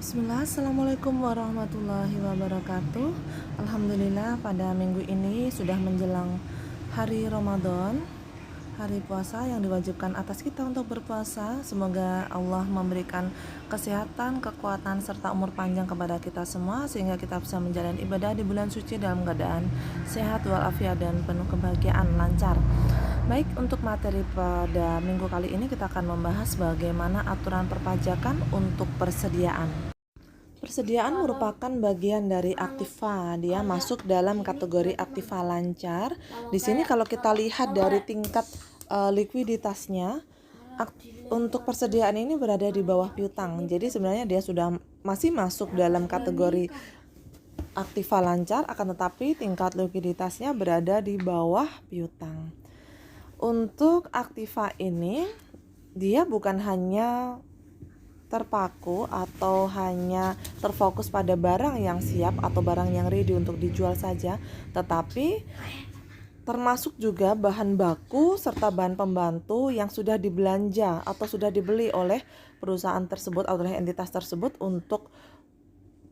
Bismillah, Assalamualaikum warahmatullahi wabarakatuh. Alhamdulillah pada minggu ini sudah menjelang hari Ramadan, hari puasa yang diwajibkan atas kita untuk berpuasa. Semoga Allah memberikan kesehatan, kekuatan, serta umur panjang kepada kita semua sehingga kita bisa menjalani ibadah di bulan suci dalam keadaan sehat walafiat dan penuh kebahagiaan, lancar. Baik, untuk materi pada minggu kali ini kita akan membahas bagaimana aturan perpajakan untuk persediaan. Persediaan merupakan bagian dari aktiva. Dia masuk dalam kategori aktiva lancar. Di sini kalau kita lihat dari tingkat likuiditasnya, untuk persediaan ini berada di bawah piutang. Jadi sebenarnya dia sudah masih masuk dalam kategori aktiva lancar, akan tetapi tingkat likuiditasnya berada di bawah piutang. Untuk aktiva ini, dia bukan hanya terpaku atau hanya terfokus pada barang yang siap atau barang yang ready untuk dijual saja, tetapi termasuk juga bahan baku serta bahan pembantu yang sudah dibelanja atau sudah dibeli oleh perusahaan tersebut atau oleh entitas tersebut untuk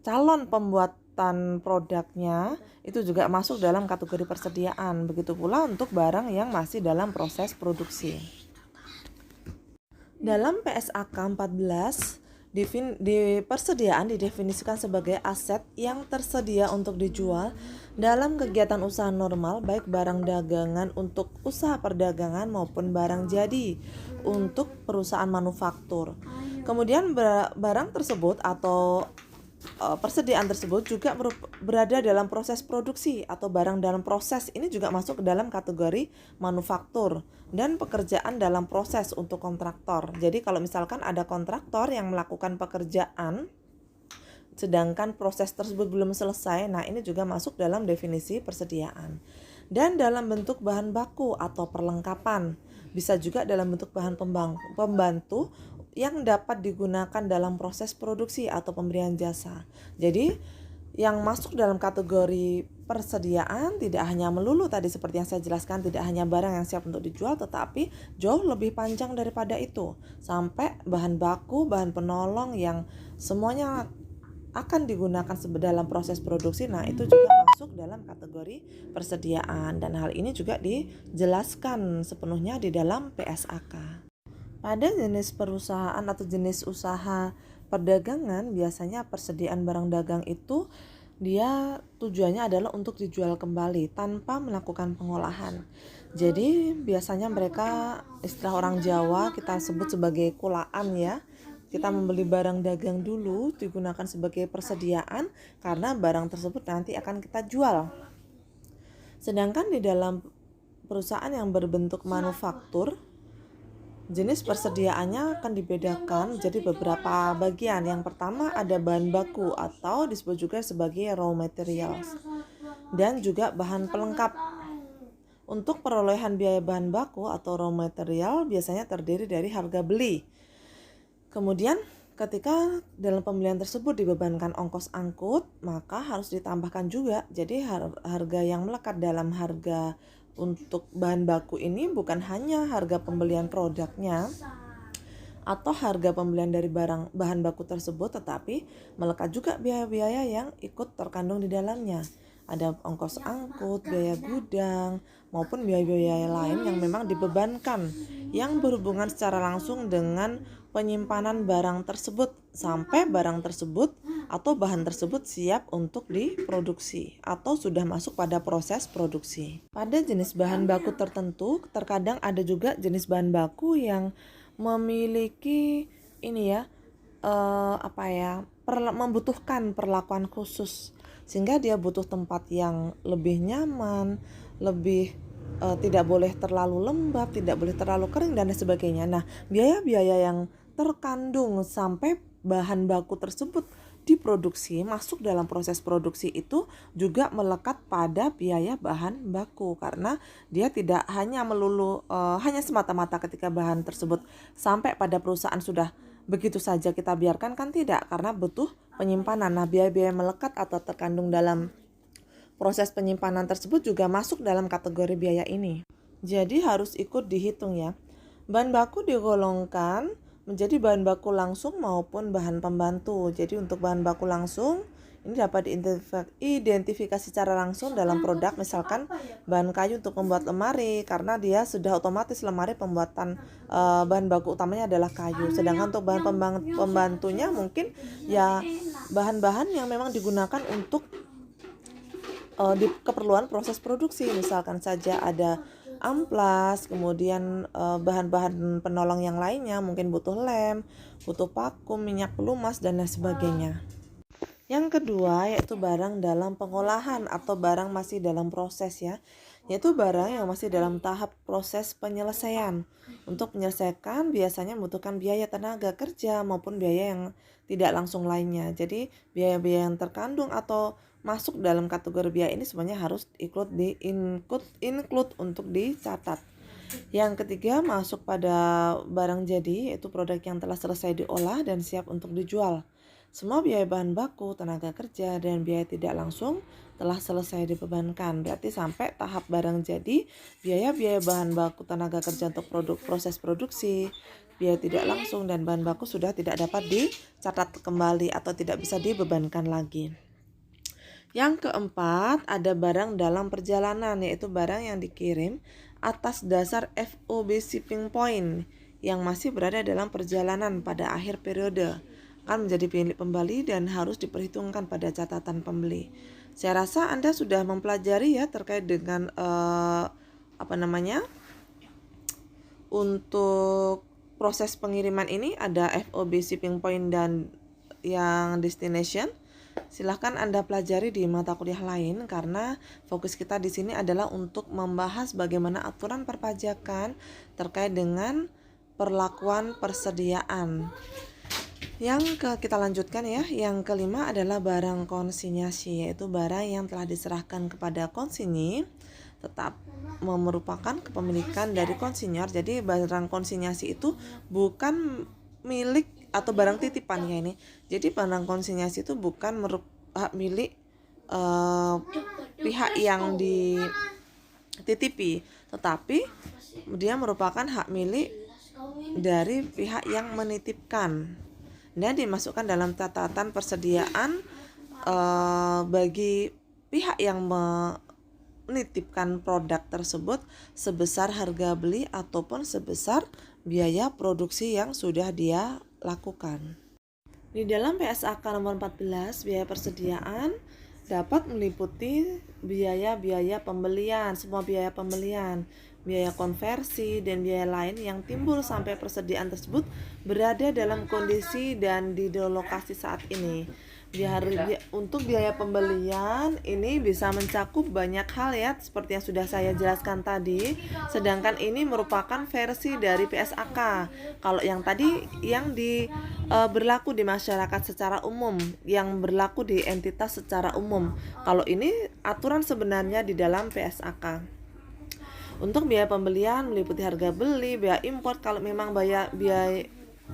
calon pembuatan produknya, itu juga masuk dalam kategori persediaan. Begitu pula untuk barang yang masih dalam proses produksi. Dalam PSAK 14, di persediaan didefinisikan sebagai aset yang tersedia untuk dijual dalam kegiatan usaha normal, baik barang dagangan untuk usaha perdagangan maupun barang jadi untuk perusahaan manufaktur. Kemudian barang tersebut atau persediaan tersebut juga berada dalam proses produksi atau barang dalam proses, ini juga masuk ke dalam kategori manufaktur dan pekerjaan dalam proses untuk kontraktor. Jadi kalau misalkan ada kontraktor yang melakukan pekerjaan sedangkan proses tersebut belum selesai, nah ini juga masuk dalam definisi persediaan. Dan dalam bentuk bahan baku atau perlengkapan, bisa juga dalam bentuk bahan pembantu yang dapat digunakan dalam proses produksi atau pemberian jasa. Jadi yang masuk dalam kategori persediaan tidak hanya melulu tadi seperti yang saya jelaskan, tidak hanya barang yang siap untuk dijual, tetapi jauh lebih panjang daripada itu, sampai bahan baku, bahan penolong yang semuanya akan digunakan dalam proses produksi. Nah itu juga masuk dalam kategori persediaan, dan hal ini juga dijelaskan sepenuhnya di dalam PSAK. Pada jenis perusahaan atau jenis usaha perdagangan, biasanya persediaan barang dagang itu dia tujuannya adalah untuk dijual kembali tanpa melakukan pengolahan. Jadi biasanya mereka, istilah orang Jawa kita sebut sebagai kulaan ya. Kita membeli barang dagang dulu digunakan sebagai persediaan karena barang tersebut nanti akan kita jual. Sedangkan di dalam perusahaan yang berbentuk manufaktur, jenis persediaannya akan dibedakan jadi beberapa bagian. Yang pertama ada bahan baku atau disebut juga sebagai raw materials, dan juga bahan pelengkap. Untuk perolehan biaya bahan baku atau raw material biasanya terdiri dari harga beli. Kemudian ketika dalam pembelian tersebut dibebankan ongkos angkut, maka harus ditambahkan juga. Jadi harga yang melekat dalam harga untuk bahan baku ini bukan hanya harga pembelian produknya atau harga pembelian dari bahan baku tersebut, tetapi melekat juga biaya-biaya yang ikut terkandung di dalamnya. Ada ongkos angkut, biaya gudang, maupun biaya-biaya lain yang memang dibebankan yang berhubungan secara langsung dengan penyimpanan barang tersebut sampai barang tersebut atau bahan tersebut siap untuk diproduksi atau sudah masuk pada proses produksi. Pada jenis bahan baku tertentu, terkadang ada juga jenis bahan baku yang memiliki membutuhkan perlakuan khusus, sehingga dia butuh tempat yang lebih nyaman, lebih tidak boleh terlalu lembab, tidak boleh terlalu kering dan sebagainya. Nah, biaya-biaya yang terkandung sampai bahan baku tersebut diproduksi, masuk dalam proses produksi itu juga melekat pada biaya bahan baku, karena dia tidak hanya melulu hanya semata-mata ketika bahan tersebut sampai pada perusahaan sudah begitu saja kita biarkan, kan tidak, karena butuh penyimpanan. Nah, biaya-biaya melekat atau terkandung dalam proses penyimpanan tersebut juga masuk dalam kategori biaya ini. Jadi harus ikut dihitung ya. Bahan baku digolongkan menjadi bahan baku langsung maupun bahan pembantu. Jadi untuk bahan baku langsung ini dapat diidentifikasi secara langsung dalam produk, misalkan bahan kayu untuk membuat lemari karena dia sudah otomatis lemari pembuatan bahan baku utamanya adalah kayu. Sedangkan untuk bahan pembantunya mungkin ya bahan-bahan yang memang digunakan untuk di keperluan proses produksi, misalkan saja ada amplas, kemudian bahan-bahan penolong yang lainnya, mungkin butuh lem, butuh vakum, minyak pelumas, dan lain sebagainya. Yang kedua yaitu barang dalam pengolahan atau barang masih dalam proses ya, yaitu barang yang masih dalam tahap proses penyelesaian. Untuk menyelesaikan biasanya membutuhkan biaya tenaga kerja maupun biaya yang tidak langsung lainnya. Jadi biaya-biaya yang terkandung atau masuk dalam kategori biaya ini semuanya harus include untuk dicatat. Yang ketiga masuk pada barang jadi, yaitu produk yang telah selesai diolah dan siap untuk dijual. Semua biaya bahan baku, tenaga kerja, dan biaya tidak langsung telah selesai dibebankan. Berarti sampai tahap barang jadi, biaya-biaya bahan baku, tenaga kerja untuk proses produksi, biaya tidak langsung, dan bahan baku sudah tidak dapat dicatat kembali atau tidak bisa dibebankan lagi. Yang keempat, ada barang dalam perjalanan, yaitu barang yang dikirim atas dasar FOB shipping point yang masih berada dalam perjalanan pada akhir periode, akan menjadi milik pembeli dan harus diperhitungkan pada catatan pembeli. Saya rasa Anda sudah mempelajari ya terkait dengan untuk proses pengiriman ini ada FOB shipping point dan yang destination. Silahkan Anda pelajari di mata kuliah lain karena fokus kita di sini adalah untuk membahas bagaimana aturan perpajakan terkait dengan perlakuan persediaan. Kita lanjutkan ya. Yang kelima adalah barang konsinyasi, yaitu barang yang telah diserahkan kepada konsinyi tetap merupakan kepemilikan dari konsinyur. Jadi barang konsinyasi itu bukan milik atau barang titipan ya ini. Jadi barang konsinyasi itu bukan hak milik pihak yang dititipi, tetapi dia merupakan hak milik dari pihak yang menitipkan dan dimasukkan dalam catatan persediaan bagi pihak yang menitipkan produk tersebut sebesar harga beli ataupun sebesar biaya produksi yang sudah dia lakukan. Di dalam PSAK nomor 14, biaya persediaan dapat meliputi biaya-biaya pembelian, semua biaya pembelian, biaya konversi, dan biaya lain yang timbul sampai persediaan tersebut berada dalam kondisi dan di lokasi saat ini. Untuk biaya pembelian ini bisa mencakup banyak hal ya, seperti yang sudah saya jelaskan tadi. Sedangkan ini merupakan versi dari PSAK. Kalau yang tadi yang berlaku di masyarakat secara umum, yang berlaku di entitas secara umum. Kalau ini aturan sebenarnya di dalam PSAK. Untuk biaya pembelian meliputi harga beli, biaya import kalau memang biaya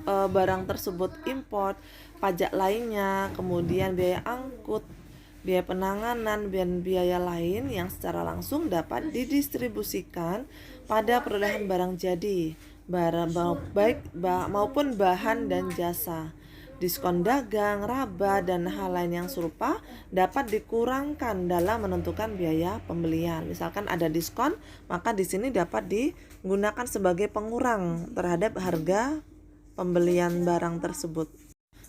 barang tersebut import, pajak lainnya, kemudian biaya angkut, biaya penanganan, dan biaya lain yang secara langsung dapat didistribusikan pada perolehan barang jadi, maupun bahan dan jasa. Diskon dagang, raba, dan hal lain yang serupa dapat dikurangkan dalam menentukan biaya pembelian. Misalkan ada diskon, maka di sini dapat digunakan sebagai pengurang terhadap harga pembelian barang tersebut.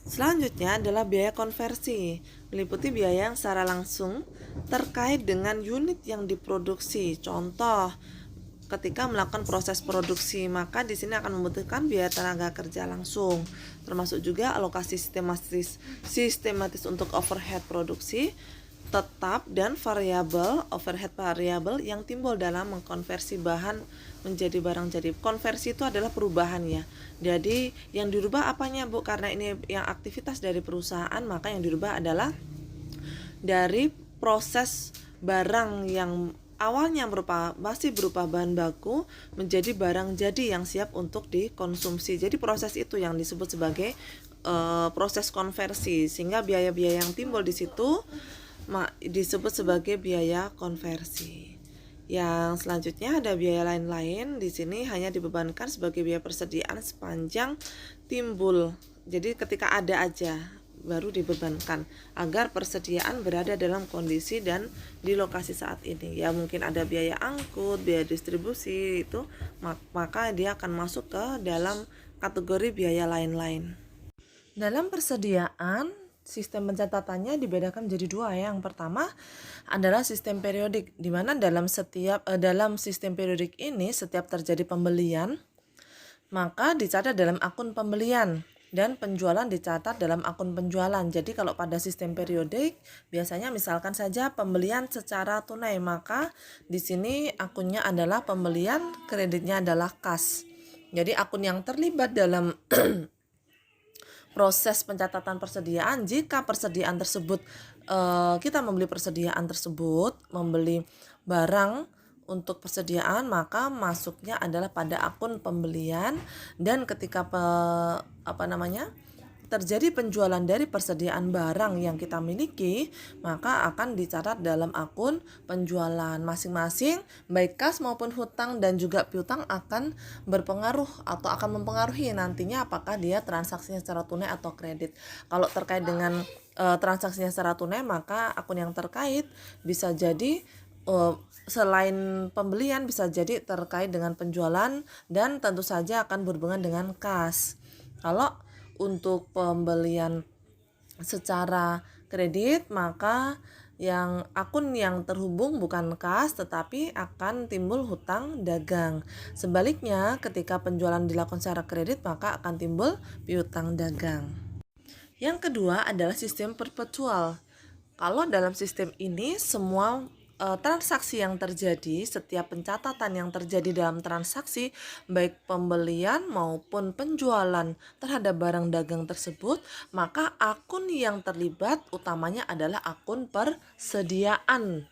Selanjutnya adalah biaya konversi, meliputi biaya yang secara langsung terkait dengan unit yang diproduksi. Contoh, ketika melakukan proses produksi, maka di sini akan membutuhkan biaya tenaga kerja langsung, termasuk juga alokasi sistematis untuk overhead produksi tetap dan variabel, overhead variabel yang timbul dalam mengkonversi bahan menjadi barang jadi. Konversi itu adalah perubahan ya. Jadi yang dirubah apanya Bu? Karena ini yang aktivitas dari perusahaan, maka yang dirubah adalah dari proses barang yang awalnya masih berupa bahan baku menjadi barang jadi yang siap untuk dikonsumsi. Jadi proses itu yang disebut sebagai proses konversi, sehingga biaya-biaya yang timbul di situ disebut sebagai biaya konversi. Yang selanjutnya ada biaya lain-lain. Di sini hanya dibebankan sebagai biaya persediaan sepanjang timbul. Jadi ketika ada aja baru dibebankan agar persediaan berada dalam kondisi dan di lokasi saat ini. Ya mungkin ada biaya angkut, biaya distribusi itu, maka dia akan masuk ke dalam kategori biaya lain-lain. Dalam persediaan, sistem pencatatannya dibedakan menjadi dua ya. Yang pertama adalah sistem periodik, di mana dalam sistem periodik ini setiap terjadi pembelian maka dicatat dalam akun pembelian dan penjualan dicatat dalam akun penjualan. Jadi kalau pada sistem periodik biasanya misalkan saja pembelian secara tunai, maka di sini akunnya adalah pembelian, kreditnya adalah kas. Jadi akun yang terlibat dalam proses pencatatan persediaan, jika persediaan tersebut kita membeli persediaan tersebut, membeli barang untuk persediaan, maka masuknya adalah pada akun pembelian, dan ketika terjadi penjualan dari persediaan barang yang kita miliki, maka akan dicatat dalam akun penjualan. Masing-masing baik kas maupun hutang dan juga piutang akan berpengaruh atau akan mempengaruhi nantinya apakah dia transaksinya secara tunai atau kredit. Kalau terkait dengan transaksinya secara tunai, maka akun yang terkait bisa jadi selain pembelian bisa jadi terkait dengan penjualan, dan tentu saja akan berhubungan dengan kas. Kalau untuk pembelian secara kredit, maka akun yang terhubung bukan kas tetapi akan timbul hutang dagang. Sebaliknya ketika penjualan dilakukan secara kredit, maka akan timbul piutang dagang. Yang kedua adalah sistem perpetual. Kalau dalam sistem ini semua transaksi yang terjadi, setiap pencatatan yang terjadi dalam transaksi baik pembelian maupun penjualan terhadap barang dagang tersebut, maka akun yang terlibat utamanya adalah akun persediaan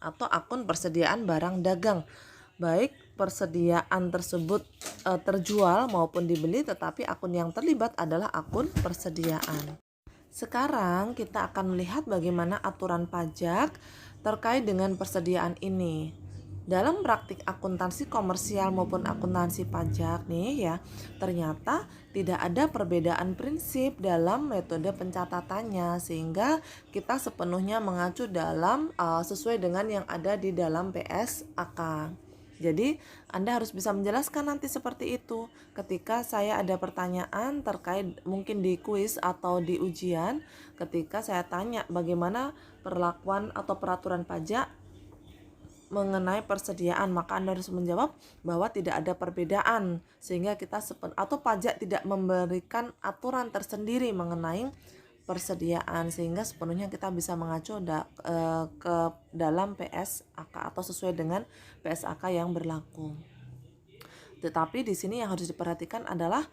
atau akun persediaan barang dagang. Baik persediaan tersebut terjual maupun dibeli, tetapi akun yang terlibat adalah akun persediaan. Sekarang kita akan melihat bagaimana aturan pajak terkait dengan persediaan ini. Dalam praktik akuntansi komersial maupun akuntansi pajak nih ya, ternyata tidak ada perbedaan prinsip dalam metode pencatatannya, sehingga kita sepenuhnya mengacu dalam sesuai dengan yang ada di dalam PSAK. Jadi Anda harus bisa menjelaskan nanti seperti itu ketika saya ada pertanyaan terkait mungkin di kuis atau di ujian, ketika saya tanya bagaimana perlakuan atau peraturan pajak mengenai persediaan, maka Anda harus menjawab bahwa tidak ada perbedaan, sehingga kita atau pajak tidak memberikan aturan tersendiri mengenai persediaan, sehingga sepenuhnya kita bisa mengacu ke dalam PSAK atau sesuai dengan PSAK yang berlaku. Tetapi di sini yang harus diperhatikan adalah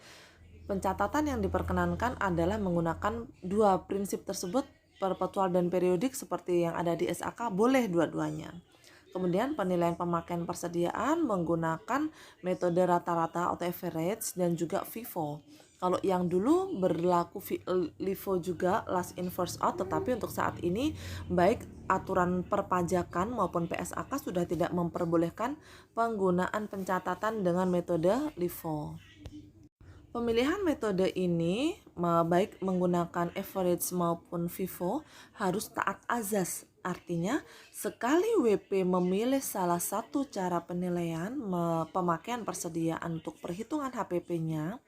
pencatatan yang diperkenankan adalah menggunakan dua prinsip tersebut, perpetual dan periodik seperti yang ada di SAK, boleh dua-duanya. Kemudian penilaian pemakaian persediaan menggunakan metode rata-rata atau average dan juga FIFO. Kalau yang dulu berlaku LIFO juga, last in first out, tetapi untuk saat ini baik aturan perpajakan maupun PSAK sudah tidak memperbolehkan penggunaan pencatatan dengan metode LIFO. Pemilihan metode ini baik menggunakan average maupun FIFO harus taat azas. Artinya sekali WP memilih salah satu cara penilaian pemakaian persediaan untuk perhitungan HPP-nya,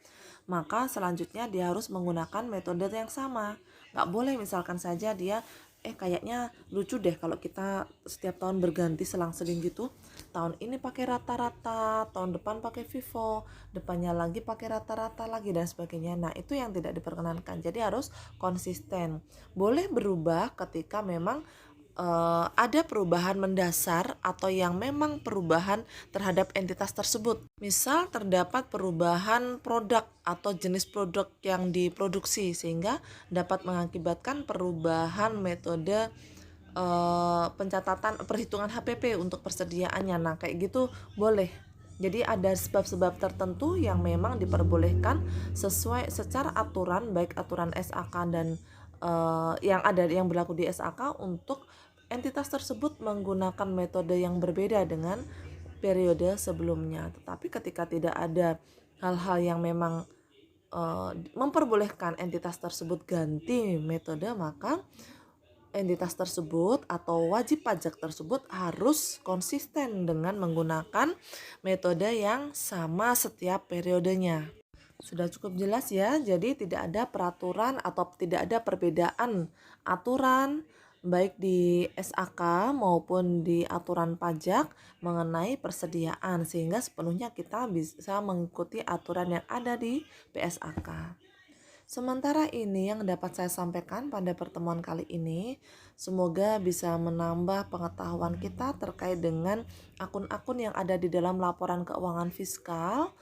maka selanjutnya dia harus menggunakan metode yang sama. Nggak boleh misalkan saja dia kayaknya lucu deh kalau kita setiap tahun berganti selang-seling gitu. Tahun ini pakai rata-rata, tahun depan pakai FIFO, depannya lagi pakai rata-rata lagi dan sebagainya. Nah, itu yang tidak diperkenankan. Jadi harus konsisten. Boleh berubah ketika memang ada perubahan mendasar atau yang memang perubahan terhadap entitas tersebut. Misal terdapat perubahan produk atau jenis produk yang diproduksi sehingga dapat mengakibatkan perubahan metode pencatatan perhitungan HPP untuk persediaannya. Nah, kayak gitu boleh. Jadi ada sebab-sebab tertentu yang memang diperbolehkan sesuai secara aturan, baik aturan SAK dan yang berlaku di SAK untuk entitas tersebut menggunakan metode yang berbeda dengan periode sebelumnya. Tetapi ketika tidak ada hal-hal yang memang memperbolehkan entitas tersebut ganti metode, maka entitas tersebut atau wajib pajak tersebut harus konsisten dengan menggunakan metode yang sama setiap periodenya. Sudah cukup jelas ya, jadi tidak ada peraturan atau tidak ada perbedaan aturan baik di SAK maupun di aturan pajak mengenai persediaan, sehingga sepenuhnya kita bisa mengikuti aturan yang ada di PSAK. Sementara ini yang dapat saya sampaikan pada pertemuan kali ini, semoga bisa menambah pengetahuan kita terkait dengan akun-akun yang ada di dalam laporan keuangan fiskal,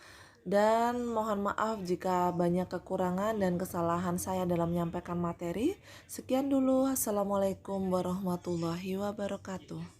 dan mohon maaf jika banyak kekurangan dan kesalahan saya dalam menyampaikan materi. Sekian dulu, Assalamualaikum warahmatullahi wabarakatuh.